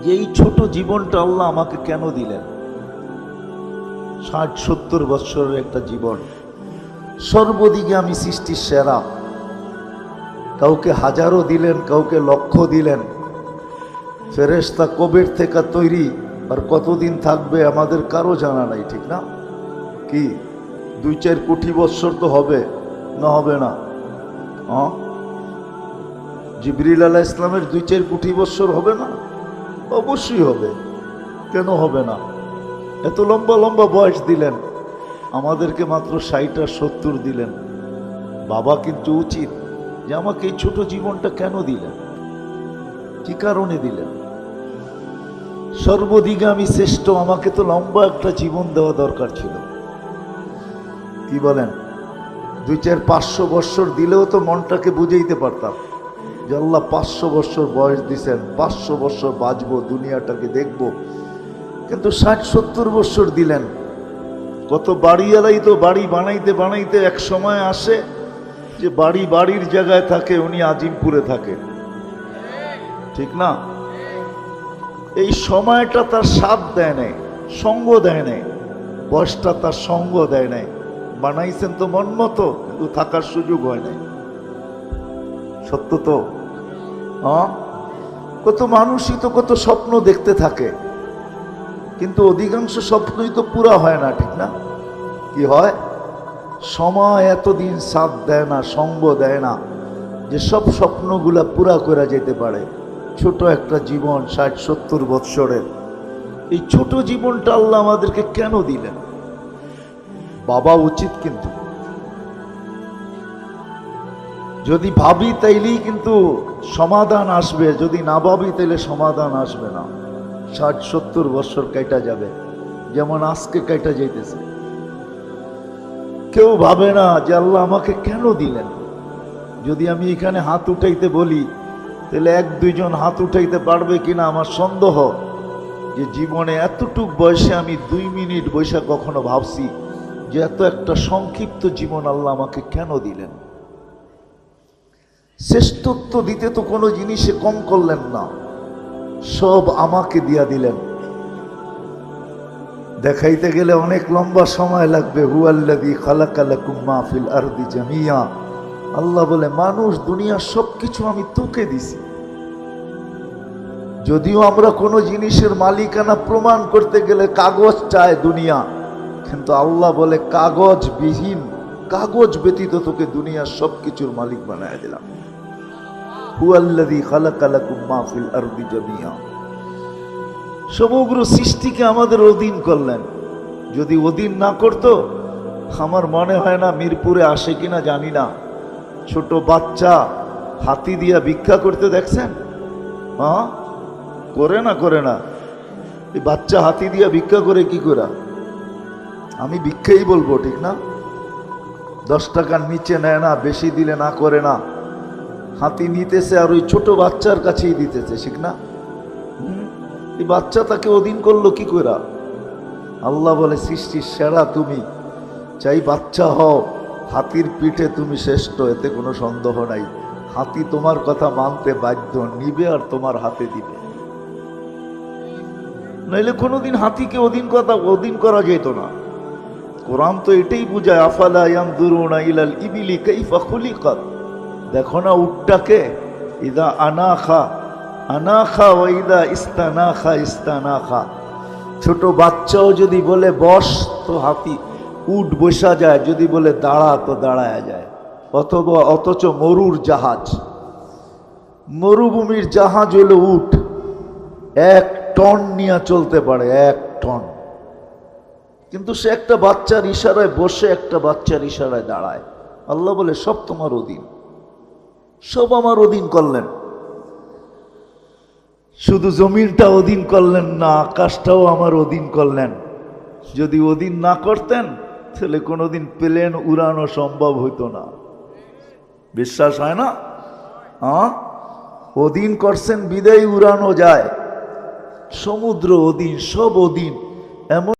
যে এই ছোট জীবনটা আল্লাহ আমাকে কেন দিলেন। 60-70 বৎসরের একটা জীবন, সর্বদিকে আমি সৃষ্টির সেরা। কাউকে হাজারও দিলেন, কাউকে লক্ষ দিলেন। ফেরেশতা কবের থেকে তৈরি আর কতদিন থাকবে আমাদের কারো জানা নাই, ঠিক না? কি 2-4 কোটি বৎসর তো হবে না, হবে না? জিবরিল আলাইহিস সালামের 2-4 কোটি বৎসর হবে না? অবশ্যই হবে, কেন হবে না? এত লম্বা লম্বা বয়স দিলেন, আমাদেরকে মাত্র 60 আর 70 দিলেন। বাবা কিন্তু উচিত যে আমাকে এই ছোট জীবনটা কেন দিলেন, কি কারণে দিলেন? সর্বদিকে আমি শ্রেষ্ঠ, আমাকে তো লম্বা একটা জীবন দেওয়া দরকার ছিল। কি বলেন? 2-4-500 বৎসর দিলেও তো মনটাকে বুঝাইতে পারতাম যে আল্লাহ 500 বৎসর বয়স দিছেন, 500 বৎসর বাঁচবো, দুনিয়াটাকে দেখবো। কিন্তু 60-70 বৎসর দিলেন। কত বাড়িওয়ালাই তো বাড়ি বানাইতে বানাইতে এক সময় আসে যে বাড়ির জায়গায় থাকে, উনি আজিমপুরে থাকে, ঠিক না? এই সময়টা তার সাথ দেয় নাই, সঙ্গ দেয় নাই, বয়সটা তার সঙ্গ দেয় নাই। বানাইছেন তো মন মতো, কিন্তু থাকার সুযোগ হয় নাই। সত্য তো? কত মানুষই তো কত স্বপ্ন দেখতে থাকে, কিন্তু অধিকাংশ স্বপ্নই তো পুরা হয় না, ঠিক না? কি হয়? সময় এতদিন সাথ দেয় না, সঙ্গ দেয় না যে সব স্বপ্নগুলা পুরা করে যেতে পারে। ছোট একটা জীবন, 60-70 বৎসরের, এই ছোট জীবনটা আল্লাহ আমাদেরকে কেন দিলেন? বাবা উচিত, কিন্তু যদি ভাবি তাইলেই কিন্তু সমাধান আসবে, যদি না ভাবি তাইলে সমাধান আসবে না। 60-70 বৎসর কাটা যাবে, যেমন আজকে কাটা যাইতেছে। কেউ ভাবে না যে আল্লাহ আমাকে কেন দিলেন। যদি আমি এখানে হাত উঠাইতে বলি, তাহলে 1-2 জন হাত উঠাইতে পারবে কিনা আমার সন্দেহ। যে জীবনে এতটুক বয়সে আমি 2 মিনিট বৈশা কখনো ভাবছি যে এত একটা সংক্ষিপ্ত জীবন আল্লাহ আমাকে কেন দিলেন। শ্রেষ্ঠত্ব দিতে তো কোনো জিনিসে কম করলেন না, সব আমাকে দিয়া দিলেন। দেখাইতে গেলে অনেক লম্বা সময় লাগবে। হুয়াল্লাযী খালাকা লাকুম মা ফিল আরদি জামিয়া। আল্লাহ বলে মানুষ দুনিয়া সবকিছু আমি তোকে দিছি। যদিও আমরা কোনো জিনিসের মালিকানা প্রমাণ করতে গেলে কাগজ চায় দুনিয়া, কিন্তু আল্লাহ বলে কাগজবিহীন, কাগজ ব্যতীত তোকে দুনিয়ার সবকিছুর মালিক বানায় দিলাম। হুয়াল্লাযী খালাকা লাকুম মা ফিল আরদি জামিয়া। সমগ্র সৃষ্টিকে আমাদের অধীন করলেন। যদি অধীন না করত, আমার মনে হয় না মিরপুরে আসে কিনা জানি না, ছোট বাচ্চা হাতি দিয়া ভিক্ষা করতে দেখছেন? করে না? এই বাচ্চা হাতি দিয়া ভিক্ষা করে কি করে? আমি ভিক্ষাই বলবো, ঠিক না? 10 টাকার নিচে নেয় না, বেশি দিলে না করে না। হাতি নিতেছে আর ওই ছোট বাচ্চার কাছেই দিতেছে, ঠিক না? এই বাচ্চা তাকে অধীন করলো কি করে? আল্লাহ বলে সৃষ্টির সেরা তুমি, চাই বাচ্চা হও, হাতির পিঠে তুমি শ্রেষ্ঠ, এতে কোনো সন্দেহ নাই। হাতি তোমার কথা মানতে বাধ্য, নিবে আর তোমার হাতে দিবে। নইলে কোনোদিন হাতিকে অধীন করা যেত না। কোরআন তো এটাই বুঝায়, আফালা ইয়ানজুরুনা ইলাল ইবিলি কাইফা খুলিকাত। দেখো না উটটাকে, ইদা আনাখা ওয়া ইদা ইস্তানাখা। ছোট বাচ্চাও যদি বলে বস তো হাতি উট বসা যায়, যদি বলে দাঁড়া তো দাঁড়ায় যায়। অথচ মরুভূমির জাহাজ হলো উট, 1 টন নিয়ে চলতে পারে, 1 টন। কিন্তু সে একটা বাচ্চার ইশারায় বসে, একটা বাচ্চার ইশারায় দাঁড়ায়। আল্লাহ বলে সব তোমার অধীন, সব আমার অধীন করলেন। শুধু জমিনটা অধীন করলেন না, আকাশটাও আমার অধীন করলেন। যদি অধীন না করতেন তাহলে কোনোদিন প্লেন উড়ানো সম্ভব হইতো না। বিশ্বাস হয় না? অধীন করছেন বিদায় উড়ানো যায়। সমুদ্র অধীন, সব অধীন। এমন